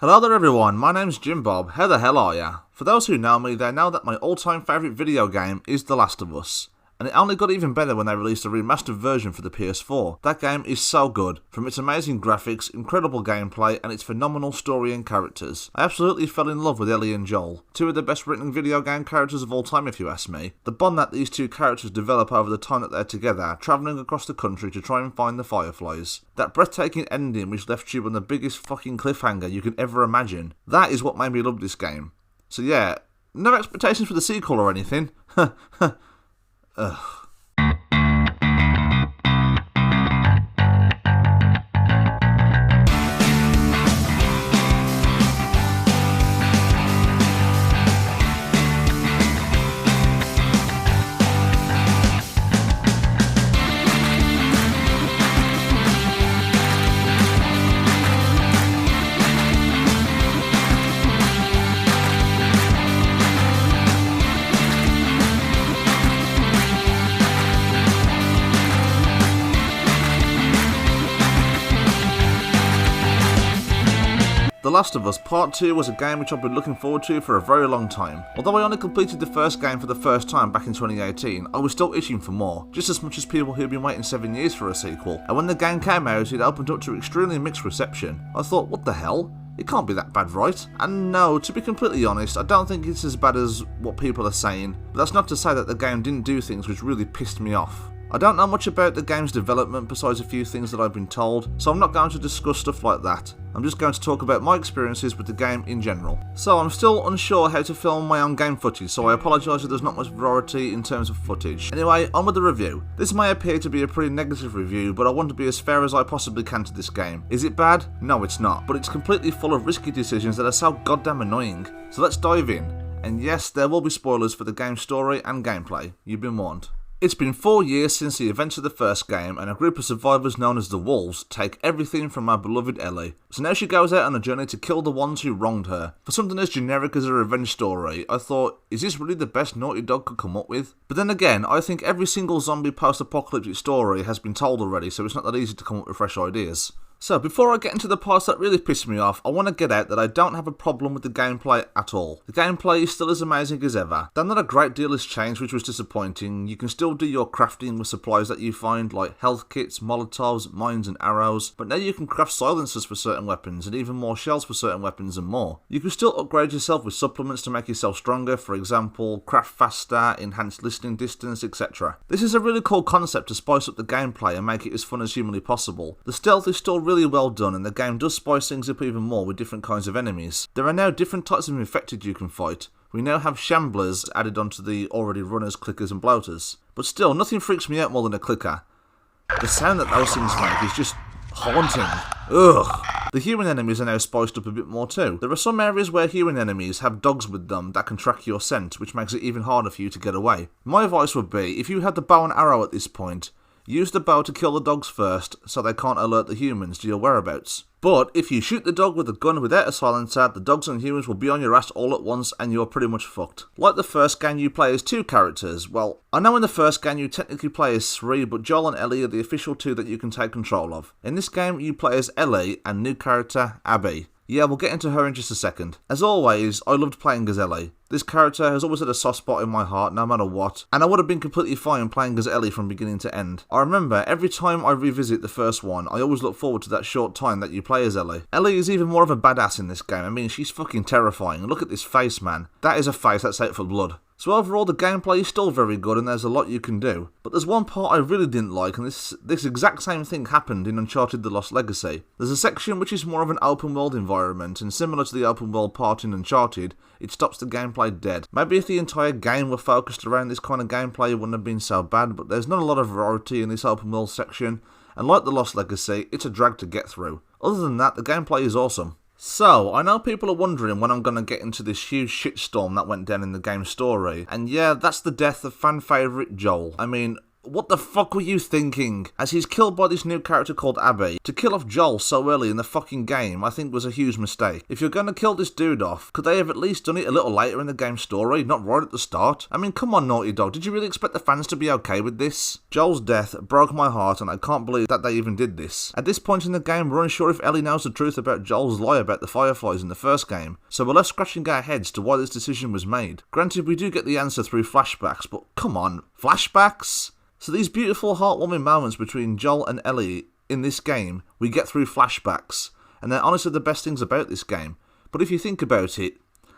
Hello there everyone, my name's Jim Bob, how the hell are ya? For those who know me, they know that my all-time favourite video game is The Last of Us. And it only got even better when they released a remastered version for the PS4. That game is so good, from its amazing graphics, incredible gameplay, and its phenomenal story and characters. I absolutely fell in love with Ellie and Joel, two of the best written video game characters of all time if you ask me. The bond that these two characters develop over the time that they're together, travelling across the country to try and find the Fireflies. That breathtaking ending which left you on the biggest fucking cliffhanger you can ever imagine. That is what made me love this game. So yeah, no expectations for the sequel or anything. Ugh. The Last of Us Part 2 was a game which I've been looking forward to for a very long time. Although I only completed the first game for the first time back in 2018, I was still itching for more, just as much as people who'd been waiting 7 years for a sequel. And when the game came out, it opened up to extremely mixed reception. I thought, what the hell? It can't be that bad, right? And no, to be completely honest, I don't think it's as bad as what people are saying, but that's not to say that the game didn't do things which really pissed me off. I don't know much about the game's development besides a few things that I've been told, so I'm not going to discuss stuff like that. I'm just going to talk about my experiences with the game in general. So I'm still unsure how to film my own game footage, so I apologise if there's not much variety in terms of footage. Anyway, on with the review. This may appear to be a pretty negative review, but I want to be as fair as I possibly can to this game. Is it bad? No, it's not, but it's completely full of risky decisions that are so goddamn annoying. So let's dive in. And yes, there will be spoilers for the game's story and gameplay. You've been warned. It's been 4 years since the events of the first game, and a group of survivors known as the Wolves take everything from our beloved Ellie. So now she goes out on a journey to kill the ones who wronged her. For something as generic as a revenge story, I thought, is this really the best Naughty Dog could come up with? But then again, I think every single zombie post-apocalyptic story has been told already, so it's not that easy to come up with fresh ideas. So, before I get into the parts that really piss me off, I want to get out that I don't have a problem with the gameplay at all. The gameplay is still as amazing as ever. Though not a great deal has changed, which was disappointing. You can still do your crafting with supplies that you find, like health kits, molotovs, mines and arrows, but now you can craft silencers for certain weapons, and even more shells for certain weapons and more. You can still upgrade yourself with supplements to make yourself stronger, for example, craft faster, enhanced listening distance, etc. This is a really cool concept to spice up the gameplay and make it as fun as humanly possible. The stealth is still really well done, and the game does spice things up even more with different kinds of enemies. There are now different types of infected you can fight. We now have shamblers added onto the already runners, clickers and bloaters. But still, nothing freaks me out more than a clicker. The sound that those things make is just haunting. Ugh. The human enemies are now spiced up a bit more too. There are some areas where human enemies have dogs with them that can track your scent, which makes it even harder for you to get away. My advice would be, if you had the bow and arrow at this point, use the bow to kill the dogs first, so they can't alert the humans to your whereabouts. But if you shoot the dog with a gun without a silencer, the dogs and humans will be on your ass all at once and you're pretty much fucked. Like the first game, you play as two characters. Well, I know in the first game you technically play as three, but Joel and Ellie are the official two that you can take control of. In this game, you play as Ellie and new character Abby. Yeah, we'll get into her in just a second. As always, I loved playing as Ellie. This character has always had a soft spot in my heart, no matter what, and I would have been completely fine playing as Ellie from beginning to end. I remember, every time I revisit the first one, I always look forward to that short time that you play as Ellie. Ellie is even more of a badass in this game. I mean, she's fucking terrifying. Look at this face, man. That is a face that's out for blood. So overall, the gameplay is still very good and there's a lot you can do. But there's one part I really didn't like, and this exact same thing happened in Uncharted: The Lost Legacy. There's a section which is more of an open world environment, and similar to the open world part in Uncharted, it stops the gameplay dead. Maybe if the entire game were focused around this kind of gameplay, it wouldn't have been so bad, but there's not a lot of variety in this open world section, and like The Lost Legacy, it's a drag to get through. Other than that, the gameplay is awesome. So, I know people are wondering when I'm going to get into this huge shitstorm that went down in the game's story, and yeah, that's the death of fan favourite Joel. I mean, What the fuck were you thinking? As he's killed by this new character called Abby. To kill off Joel so early in the fucking game, I think was a huge mistake. If you're gonna kill this dude off, could they have at least done it a little later in the game's story, not right at the start? I mean, come on, Naughty Dog, did you really expect the fans to be okay with this? Joel's death broke my heart, and I can't believe that they even did this. At this point in the game, we're unsure if Ellie knows the truth about Joel's lie about the Fireflies in the first game, so we're left scratching our heads to why this decision was made. Granted, we do get the answer through flashbacks, but come on, flashbacks? So these beautiful, heartwarming moments between Joel and Ellie in this game, we get through flashbacks, and they're honestly the best things about this game. But if you think about it,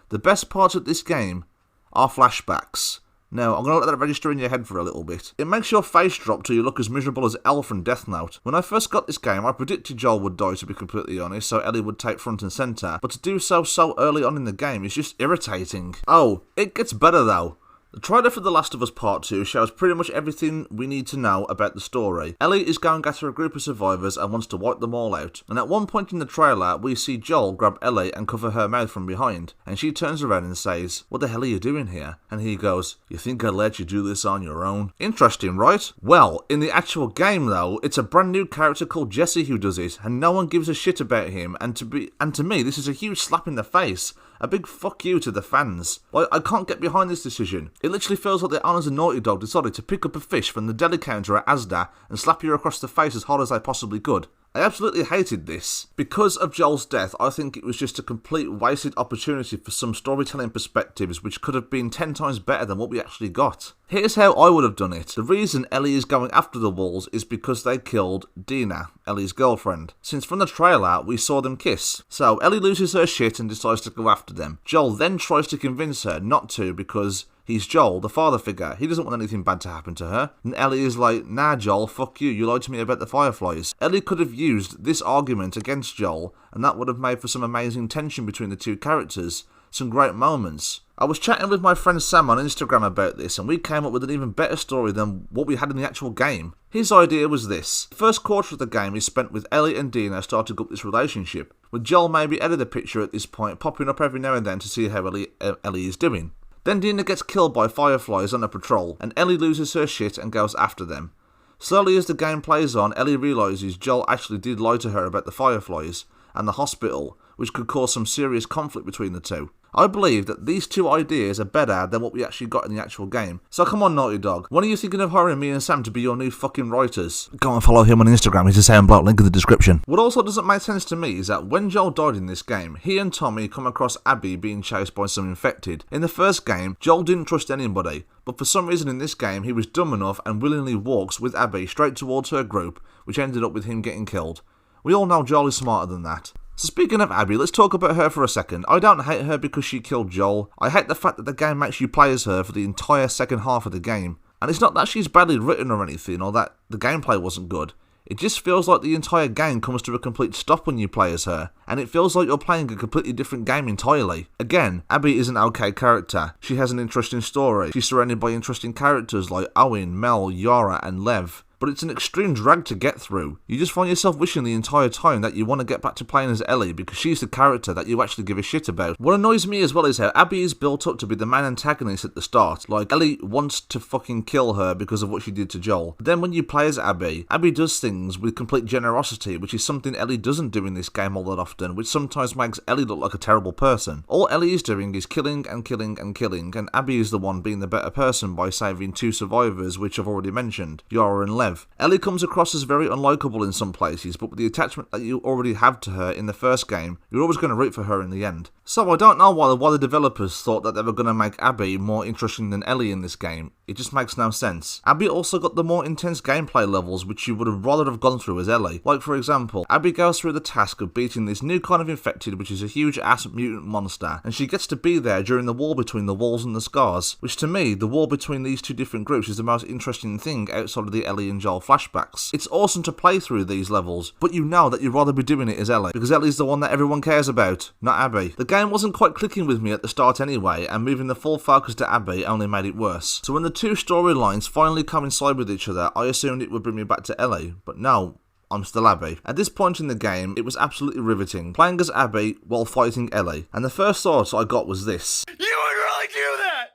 the best parts of this game are flashbacks. Now, I'm going to let that register in your head for a little bit. It makes your face drop till you look as miserable as Elle from Death Note. When I first got this game, I predicted Joel would die, to be completely honest, so Ellie would take front and centre, but to do so early on in the game is just irritating. Oh, it gets better though. The trailer for The Last of Us Part 2 shows pretty much everything we need to know about the story. Ellie is going after a group of survivors and wants to wipe them all out. And at one point in the trailer, we see Joel grab Ellie and cover her mouth from behind. And she turns around and says, "What the hell are you doing here?" And he goes, "You think I'd let you do this on your own?" Interesting, right? Well, in the actual game though, it's a brand new character called Jesse who does it, and no one gives a shit about him, and to me, this is a huge slap in the face. A big fuck you to the fans. Like, I can't get behind this decision. It literally feels like the owners of Naughty Dog decided to pick up a fish from the deli counter at Asda and slap you across the face as hard as they possibly could. I absolutely hated this. Because of Joel's death, I think it was just a complete wasted opportunity for some storytelling perspectives which could have been 10 times better than what we actually got. Here's how I would have done it. The reason Ellie is going after the wolves is because they killed Dina, Ellie's girlfriend. Since from the trailer, we saw them kiss. So Ellie loses her shit and decides to go after them. Joel then tries to convince her not to because he's Joel, the father figure. He doesn't want anything bad to happen to her. And Ellie is like, "Nah, Joel, fuck you. You lied to me about the Fireflies." Ellie could have used this argument against Joel, and that would have made for some amazing tension between the two characters. Some great moments. I was chatting with my friend Sam on Instagram about this, and we came up with an even better story than what we had in the actual game. His idea was this. The first quarter of the game is spent with Ellie and Dina starting up this relationship, with Joel maybe out of the picture at this point, popping up every now and then to see how Ellie is doing. Then Dina gets killed by Fireflies on a patrol, and Ellie loses her shit and goes after them. Slowly as the game plays on, Ellie realises Joel actually did lie to her about the Fireflies and the hospital, which could cause some serious conflict between the two. I believe that these two ideas are better than what we actually got in the actual game. So come on, Naughty Dog. When are you thinking of hiring me and Sam to be your new fucking writers? Go and follow him on Instagram, he's the same bloke, link in the description. What also doesn't make sense to me is that when Joel died in this game, he and Tommy come across Abby being chased by some infected. In the first game, Joel didn't trust anybody, but for some reason in this game, he was dumb enough and willingly walks with Abby straight towards her group, which ended up with him getting killed. We all know Joel is smarter than that. So speaking of Abby, let's talk about her for a second. I don't hate her because she killed Joel. I hate the fact that the game makes you play as her for the entire second half of the game. And it's not that she's badly written or anything, or that the gameplay wasn't good. It just feels like the entire game comes to a complete stop when you play as her, and it feels like you're playing a completely different game entirely. Again, Abby is an okay character. She has an interesting story. She's surrounded by interesting characters like Owen, Mel, Yara, and Lev. But it's an extreme drag to get through. You just find yourself wishing the entire time that you want to get back to playing as Ellie because she's the character that you actually give a shit about. What annoys me as well is how Abby is built up to be the main antagonist at the start. Like, Ellie wants to fucking kill her because of what she did to Joel. But then when you play as Abby, Abby does things with complete generosity, which is something Ellie doesn't do in this game all that often, which sometimes makes Ellie look like a terrible person. All Ellie is doing is killing and killing and killing, and Abby is the one being the better person by saving two survivors, which I've already mentioned, Yara and Lev. Ellie comes across as very unlikable in some places, but with the attachment that you already have to her in the first game, you're always going to root for her in the end. So I don't know why the developers thought that they were going to make Abby more interesting than Ellie in this game. It just makes no sense. Abby also got the more intense gameplay levels which you would have rather have gone through as Ellie. Like for example, Abby goes through the task of beating this new kind of infected which is a huge ass mutant monster, and she gets to be there during the war between the Wolves and the Scars, which to me, the war between these two different groups is the most interesting thing outside of the Ellie and Joel flashbacks. It's awesome to play through these levels, but you know that you'd rather be doing it as Ellie, because Ellie's the one that everyone cares about, not Abby. The game wasn't quite clicking with me at the start anyway, and moving the full focus to Abby only made it worse. So when the two storylines finally coincide with each other, I assumed it would bring me back to Ellie, but no, I'm still Abby. At this point in the game, it was absolutely riveting, playing as Abby while fighting Ellie, and the first thought I got was this. You would really do that?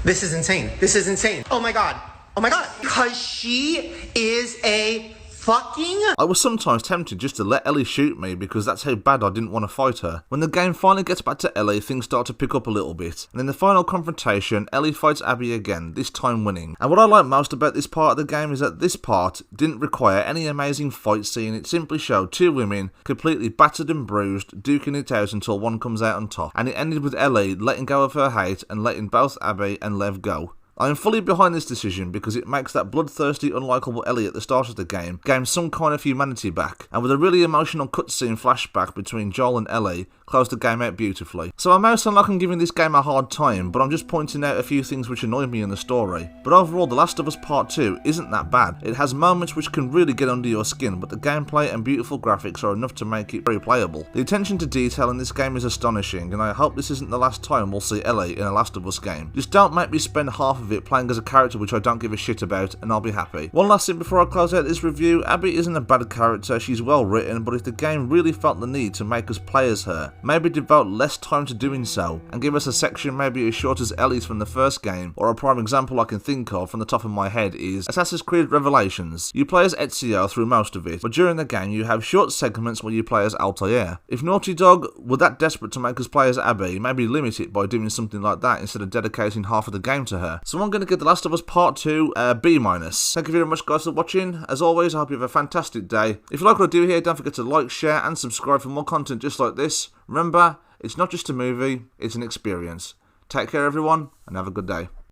This is insane. This is insane. Oh my god. Oh my god. Because she is a fucking... I was sometimes tempted just to let Ellie shoot me because that's how bad I didn't want to fight her. When the game finally gets back to Ellie, things start to pick up a little bit. And in the final confrontation, Ellie fights Abby again, this time winning. And what I like most about this part of the game is that this part didn't require any amazing fight scene. It simply showed two women, completely battered and bruised, duking it out until one comes out on top. And it ended with Ellie letting go of her hate and letting both Abby and Lev go. I am fully behind this decision because it makes that bloodthirsty, unlikable Ellie at the start of the game gain some kind of humanity back, and with a really emotional cutscene flashback between Joel and Ellie, close the game out beautifully. So I may sound like I'm giving this game a hard time, but I'm just pointing out a few things which annoyed me in the story. But overall, The Last of Us Part 2 isn't that bad. It has moments which can really get under your skin, but the gameplay and beautiful graphics are enough to make it very playable. The attention to detail in this game is astonishing, and I hope this isn't the last time we'll see Ellie in a Last of Us game. Just don't make me spend half of it playing as a character which I don't give a shit about, and I'll be happy. One last thing before I close out this review, Abby isn't a bad character, she's well written, but if the game really felt the need to make us play as her, maybe devote less time to doing so, and give us a section maybe as short as Ellie's from the first game, or a prime example I can think of from the top of my head is Assassin's Creed Revelations. You play as Ezio through most of it, but during the game you have short segments where you play as Altair. If Naughty Dog were that desperate to make us play as Abby, maybe limit it by doing something like that instead of dedicating half of the game to her. So I'm going to give The Last of Us Part 2 a B-. Thank you very much guys for watching. As always, I hope you have a fantastic day. If you like what I do here, don't forget to like, share and subscribe for more content just like this. Remember, it's not just a movie, it's an experience. Take care everyone, and have a good day.